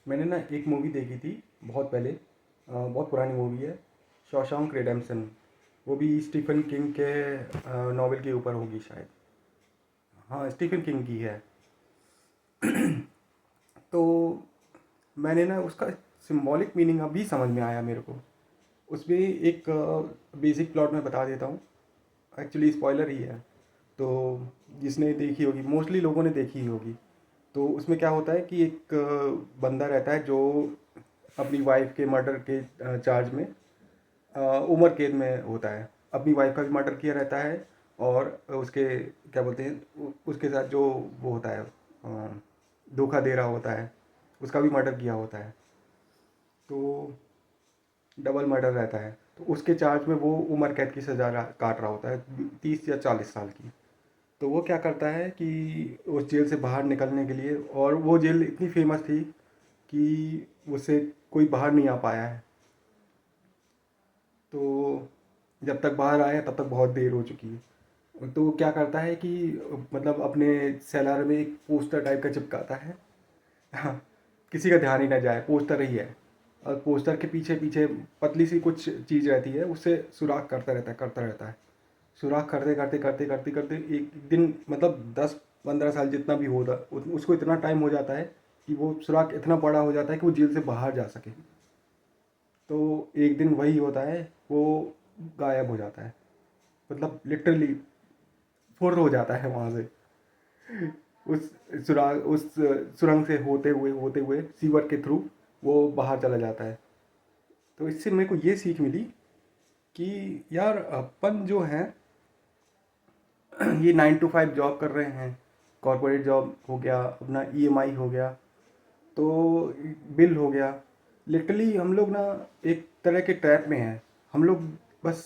मैंने ना एक मूवी देखी थी बहुत पहले, बहुत पुरानी मूवी है, शॉशैंक रिडेम्पशन। वो भी स्टीफन किंग के नॉवेल के ऊपर होगी शायद। हाँ, स्टीफन किंग की है। तो मैंने ना उसका सिंबॉलिक मीनिंग अभी समझ में आया मेरे को। उसमें एक बेसिक प्लॉट में बता देता हूँ, एक्चुअली स्पॉइलर ही है। तो जिसने देखी होगी, मोस्टली लोगों ने देखी ही होगी। तो उसमें क्या होता है कि एक बंदा रहता है जो अपनी वाइफ के मर्डर के चार्ज में उम्र कैद में होता है। अपनी वाइफ का भी मर्डर किया रहता है, और उसके क्या बोलते हैं उसके साथ जो वो होता है, धोखा दे रहा होता है, उसका भी मर्डर किया होता है। तो डबल मर्डर रहता है। तो उसके चार्ज में वो उम्र कैद की सज़ा काट रहा होता है, 30 या 40 साल की। तो वो क्या करता है कि उस जेल से बाहर निकलने के लिए, और वो जेल इतनी फेमस थी कि उससे कोई बाहर नहीं आ पाया है। तो जब तक बाहर आया तब तक बहुत देर हो चुकी है। तो वो क्या करता है कि मतलब अपने सेलर में एक पोस्टर टाइप का चिपकाता है। हाँ, किसी का ध्यान ही ना जाए, पोस्टर ही है। और पोस्टर के पीछे पीछे पतली सी कुछ चीज़ रहती है, उससे सुराख करता रहता है। सुराख करते करते करते करते करते एक दिन, मतलब 10-15 साल जितना भी होता, उसको इतना टाइम हो जाता है कि वो सुराख इतना बड़ा हो जाता है कि वो जेल से बाहर जा सके। तो एक दिन वही होता है, वो गायब हो जाता है, मतलब लिटरली फुर्र हो जाता है वहाँ से। उस उस सुरंग से होते हुए सीवर के थ्रू वो बाहर चला जाता है। तो इससे मेरे को ये सीख मिली कि यार अपन जो है ये 9 to 5 जॉब कर रहे हैं, कॉरपोरेट जॉब हो गया, अपना ईएमआई हो गया, तो बिल हो गया। लिटरली हम लोग ना एक तरह के ट्रैप में हैं। हम लोग बस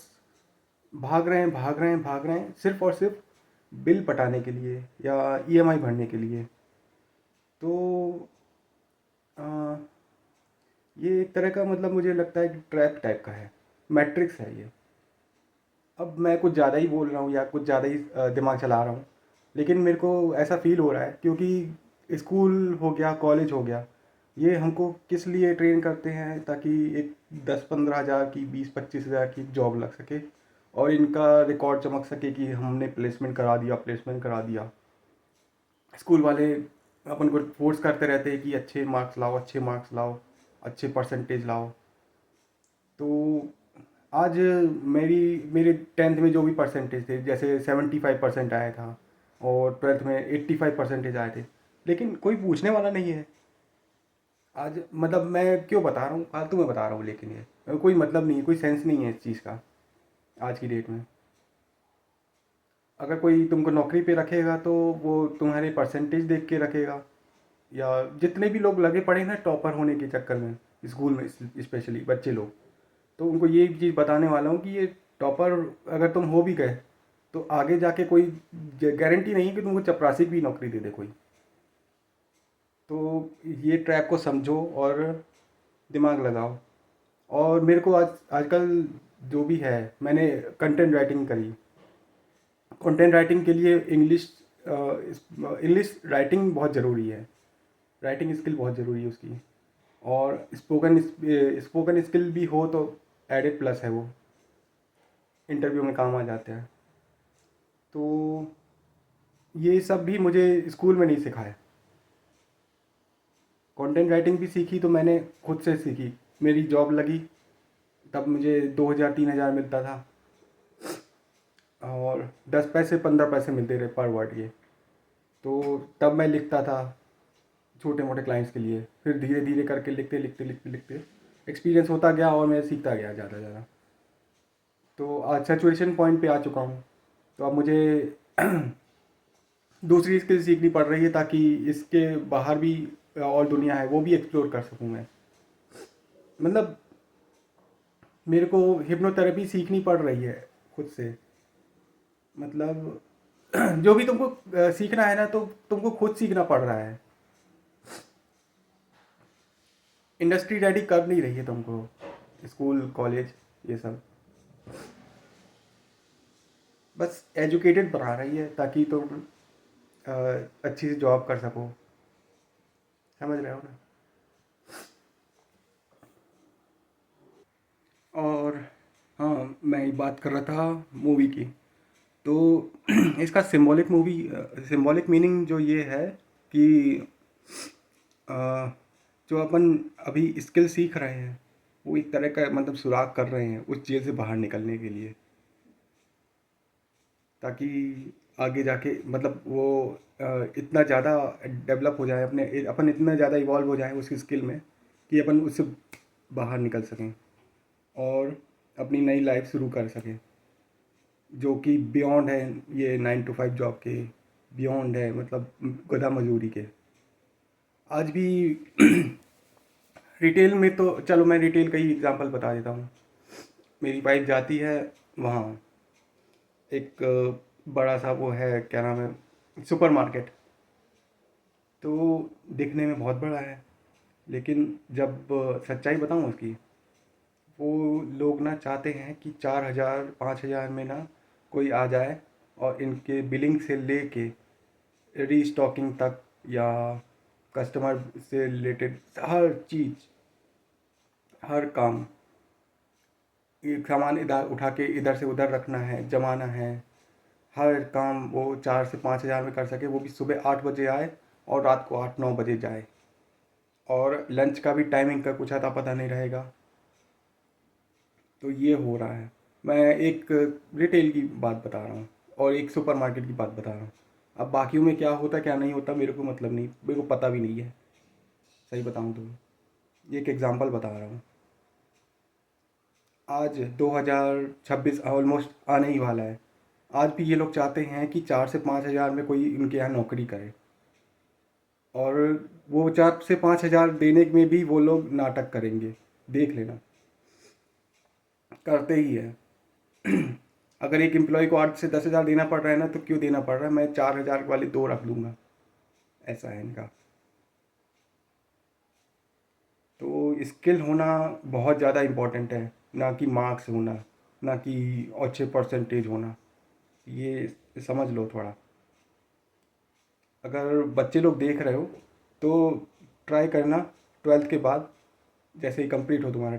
भाग रहे हैं, भाग रहे हैं, भाग रहे हैं, सिर्फ और सिर्फ बिल पटाने के लिए या ईएमआई भरने के लिए। तो अ, ये एक तरह का, मतलब मुझे लगता है कि ट्रैप टाइप का है, मैट्रिक्स है ये। अब मैं कुछ ज़्यादा ही बोल रहा हूँ या कुछ ज़्यादा ही दिमाग चला रहा हूँ, लेकिन मेरे को ऐसा फील हो रहा है क्योंकि स्कूल हो गया, कॉलेज हो गया, ये हमको किस लिए ट्रेन करते हैं, ताकि एक 10-15 हज़ार की, 20-25 हज़ार की जॉब लग सके, और इनका रिकॉर्ड चमक सके कि हमने प्लेसमेंट करा दिया, प्लेसमेंट करा दिया। स्कूल वाले अपन को फोर्स करते रहते हैं कि अच्छे मार्क्स लाओ, अच्छे मार्क्स लाओ, अच्छे परसेंटेज लाओ। तो आज मेरी मेरे 10th में जो भी परसेंटेज थे, जैसे 75% आया था, और 12th में 85% आए थे, लेकिन कोई पूछने वाला नहीं है। आज मतलब मैं क्यों बता रहा हूँ, फालतू में बता रहा हूँ, लेकिन ये कोई मतलब नहीं है, कोई सेंस नहीं है इस चीज़ का आज की डेट में। अगर कोई तुमको नौकरी पे रखेगा तो वो तुम्हारे परसेंटेज देख के रखेगा, या जितने भी लोग लगे पड़े हैं ना टॉपर होने के चक्कर में, स्कूल में स्पेशली बच्चे लोग, तो उनको ये चीज़ बताने वाला हूँ कि ये टॉपर अगर तुम हो भी गए तो आगे जाके कोई गारंटी नहीं है कि तुमको चपरासी की भी नौकरी दे दे कोई। तो ये ट्रैप को समझो और दिमाग लगाओ। और मेरे को आज आजकल जो भी है, मैंने कंटेंट राइटिंग करी। कंटेंट राइटिंग के लिए इंग्लिश राइटिंग बहुत ज़रूरी है, राइटिंग स्किल बहुत ज़रूरी है उसकी। और स्पोकन स्किल भी हो तो एडेड प्लस है, वो इंटरव्यू में काम आ जाते हैं। तो ये सब भी मुझे स्कूल में नहीं सिखाया। कंटेंट राइटिंग भी सीखी तो मैंने खुद से सीखी। मेरी जॉब लगी तब मुझे 2,000-3,000 मिलता था, और 10 पैसे 15 पैसे मिलते रहे पर वर्ड के। तो तब मैं लिखता था छोटे मोटे क्लाइंट्स के लिए, फिर धीरे धीरे करके लिखते लिखते लिखते लिखते एक्सपीरियंस होता गया, और मैं सीखता गया ज़्यादा ज़्यादा। तो आज सेचुरेशन पॉइंट पे आ चुका हूँ। तो अब मुझे दूसरी स्किल सीखनी पड़ रही है, ताकि इसके बाहर भी और दुनिया है वो भी एक्सप्लोर कर सकूँ मैं। मतलब मेरे को हिप्नोथेरेपी सीखनी पड़ रही है खुद से। मतलब जो भी तुमको सीखना है ना, तो तुमको खुद सीखना पड़ रहा है। इंडस्ट्री रेडी कर नहीं रही है तुमको, स्कूल कॉलेज ये सब बस एजुकेटेड बना रही है ताकि तुम अच्छी से जॉब कर सको। समझ रहे हो ना? और हाँ, मैं बात कर रहा था मूवी की। तो इसका सिंबॉलिक मीनिंग जो ये है कि अ, जो अपन अभी स्किल सीख रहे हैं वो एक तरह का मतलब सुराग कर रहे हैं उस जेल से बाहर निकलने के लिए, ताकि आगे जाके मतलब वो इतना ज़्यादा डेवलप हो जाए, अपने अपन इतना ज़्यादा इवॉल्व हो जाए उस स्किल में कि अपन उससे बाहर निकल सकें और अपनी नई लाइफ शुरू कर सकें, जो कि बियॉन्ड है ये 9 to 5 जॉब के, बियॉन्ड है मतलब गधा मजदूरी के। आज भी रिटेल में तो चलो मैं रिटेल का ही एग्जांपल बता देता हूँ। मेरी वाइफ जाती है वहाँ, एक बड़ा सा वो है, क्या नाम है, सुपरमार्केट। तो दिखने में बहुत बड़ा है, लेकिन जब सच्चाई बताऊँ उसकी, वो लोग ना चाहते हैं कि 4,000 5,000 में ना कोई आ जाए और इनके बिलिंग से लेके रीस्टॉकिंग तक या कस्टमर से रिलेटेड हर चीज़, हर काम, एक सामान इधर उठा के इधर से उधर रखना है, जमाना है, हर काम वो 4 से 5 हज़ार में कर सके, वो भी सुबह 8 बजे आए और रात को 8 9 बजे जाए, और लंच का भी टाइमिंग का कुछ अता पता नहीं रहेगा। तो ये हो रहा है। मैं एक रिटेल की बात बता रहा हूँ और एक सुपरमार्केट की बात बता रहा हूँ। अब बाकियों में क्या होता क्या नहीं होता मेरे को मतलब नहीं, मेरे को पता भी नहीं है, सही बताऊँ तो। ये एक एग्जांपल बता रहा हूँ। आज 2026 ऑलमोस्ट आने ही वाला है। आज भी ये लोग चाहते हैं कि 4 से 5 हज़ार में कोई इनके यहाँ नौकरी करे, और वो 4 से 5 हज़ार देने में भी वो लोग नाटक करेंगे, देख लेना, करते ही है। अगर एक एम्प्लॉय को 8 से 10 हज़ार देना पड़ रहा है ना, तो क्यों देना पड़ रहा है, मैं 4 हज़ार वाले दो रख लूँगा, ऐसा है इनका। तो स्किल होना बहुत ज़्यादा इम्पोर्टेंट है, ना कि मार्क्स होना, ना कि अच्छे परसेंटेज होना, ये समझ लो थोड़ा। अगर बच्चे लोग देख रहे हो तो ट्राई करना, 12th के बाद जैसे ही कंप्लीट हो तुम्हारा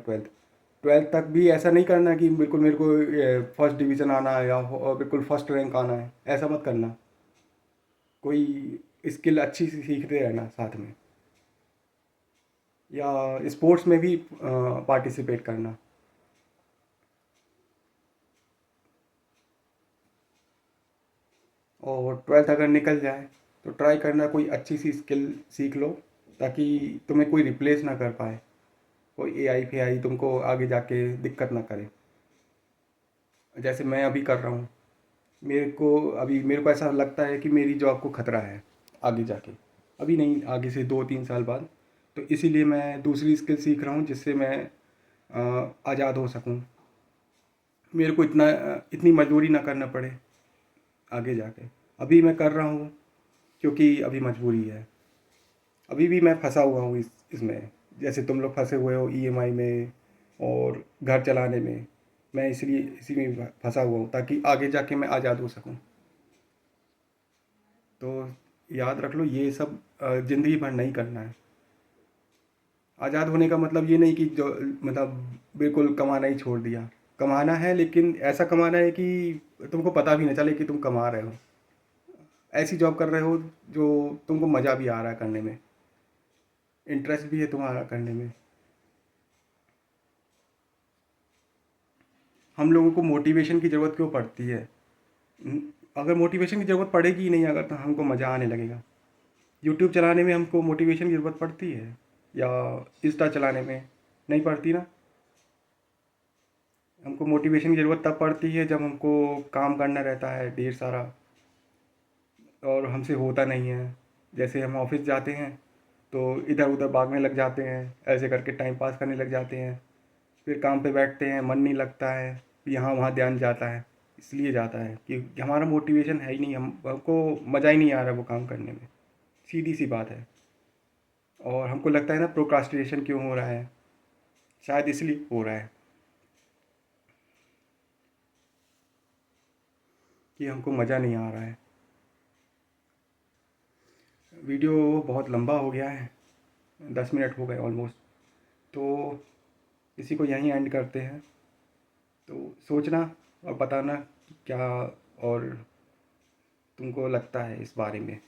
12th तक भी ऐसा नहीं करना कि बिल्कुल मेरे को फर्स्ट डिवीज़न आना है या बिल्कुल फर्स्ट रैंक आना है, ऐसा मत करना। कोई स्किल अच्छी सी सीखते रहना साथ में, या स्पोर्ट्स में भी पार्टिसिपेट करना। और 12th अगर निकल जाए तो ट्राई करना कोई अच्छी सी स्किल सीख लो, ताकि तुम्हें कोई रिप्लेस ना कर पाए, कोई एआई फेआई तुमको आगे जाके दिक्कत ना करे, जैसे मैं अभी कर रहा हूँ। मेरे को ऐसा लगता है कि मेरी जॉब को खतरा है आगे जाके, अभी नहीं, आगे से 2 3 साल बाद। तो इसीलिए मैं दूसरी स्किल सीख रहा हूँ जिससे मैं आज़ाद हो सकूँ, मेरे को इतनी मजदूरी ना करना पड़े आगे जाके। अभी मैं कर रहा हूँ क्योंकि अभी मजबूरी है, अभी भी मैं फंसा हुआ हूँ इसमें, जैसे तुम लोग फंसे हुए हो ईएमआई में और घर चलाने में। मैं इसलिए इसी में फंसा हुआ हूँ ताकि आगे जाके मैं आज़ाद हो सकूँ। तो याद रख लो, ये सब ज़िंदगी भर नहीं करना है। आज़ाद होने का मतलब ये नहीं कि जो मतलब बिल्कुल कमाना ही छोड़ दिया। कमाना है, लेकिन ऐसा कमाना है कि तुमको पता भी ना चले कि तुम कमा रहे हो। ऐसी जॉब कर रहे हो जो तुमको मज़ा भी आ रहा है करने में, इंटरेस्ट भी है तुम्हारा करने में। हम लोगों को मोटिवेशन की ज़रूरत क्यों पड़ती है? न- अगर मोटिवेशन की ज़रूरत पड़ेगी ही नहीं, अगर तो हमको मज़ा आने लगेगा। यूट्यूब चलाने में हमको मोटिवेशन की ज़रूरत पड़ती है, या इंस्टा चलाने में? नहीं पड़ती ना। हमको मोटिवेशन की ज़रूरत तब पड़ती है जब हमको काम करना रहता है ढेर सारा और हमसे होता नहीं है। जैसे हम ऑफिस जाते हैं तो इधर उधर भागने लग जाते हैं, ऐसे करके टाइम पास करने लग जाते हैं, फिर काम पे बैठते हैं, मन नहीं लगता है, यहाँ वहाँ ध्यान जाता है। इसलिए जाता है कि हमारा मोटिवेशन है ही नहीं, हमको मज़ा ही नहीं आ रहा वो काम करने में, सीधी सी बात है। और हमको लगता है ना, प्रोक्रास्टिनेशन क्यों हो रहा है, शायद इसलिए हो रहा है कि हमको मज़ा नहीं आ रहा है। वीडियो बहुत लंबा हो गया है, 10 मिनट हो गए ऑलमोस्ट। तो इसी को यहीं एंड करते हैं। तो सोचना और बताना कि क्या और तुमको लगता है इस बारे में।